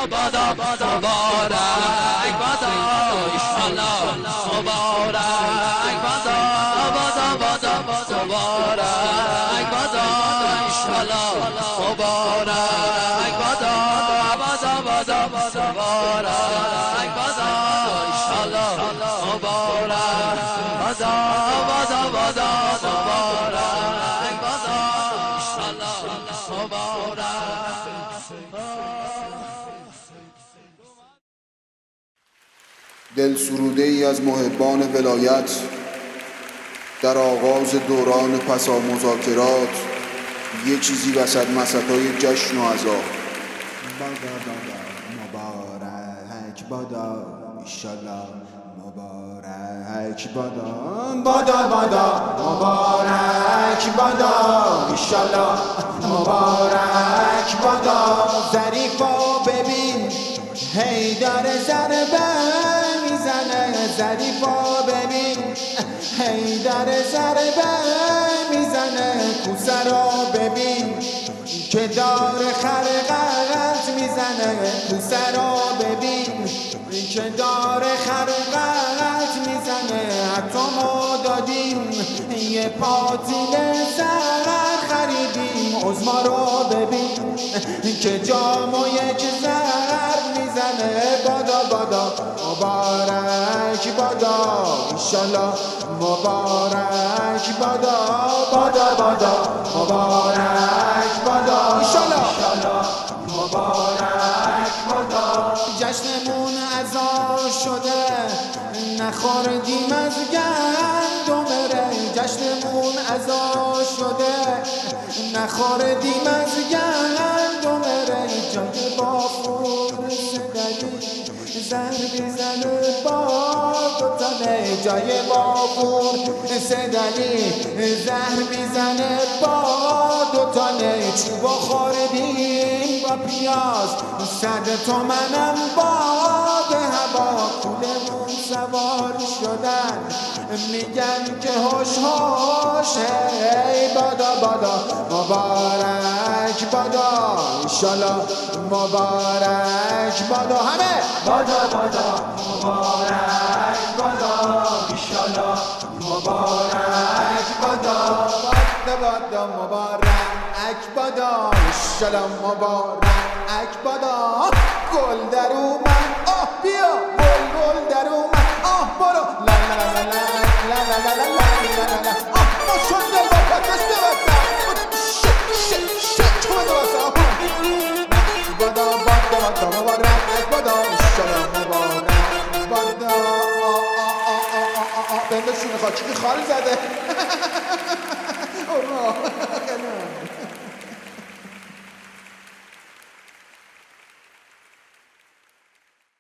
بادا مبارک بادا انشالله مبارک بادا مبارک بادا انشالله مبارک بادا مبارک بادا انشالله مبارک بادا مبارک بادا انشالله مبارک. دل سروده ای از محبان ولایت در آغاز دوران پسا مذاکرات، یه چیزی وسط مسطای جشن و عزا. مبارک بادا ایشالله مبارک بادا مبارک بادا ایشالله مبارک بادا. ظریفا ببین هی داره ضربه میزنه، ظریفا ببین هی داره ضربه میزنه. کوسه را ببین که داره خرقت میزنه، کوسه را ببین که داره خرقت میزنه. حتی ما دادیم یه پاتیل زر خریدیم، عظما را ببین که جام و یک زر میزنه. بادا مبارک بادا ایشالله مبارک بادا مبارک بادا ایشالله مبارک بادا. جشنمون عزا شده نخوردیم از گندم ره، جشنمون عزا شده نخوردیم از گندم ره. جای بافور سدلی زهر بیزنه با دوتانه، جای بافور سدلی زهر بیزنه با دوتانه. چوبا خوردیم با پیاز 100 تومنم باد هوا. کولمون سوار شدن میگن که هوش ای بادا مبارک بادا ایشالله مبارک بادا. همه بادا مبارک بادا ایشالله مبارک بادا مبارک بادا ایشالله مبارک بادا. گل در اومد آه بیا گل در اومد آه برو لا لا لا لا لا لا لا لا لا آه ماشاءالله با پاتش ببسم چوبه ببسم بادا مبارک بادا ایشالله مبارک بادا. بندشون خاکی خال زده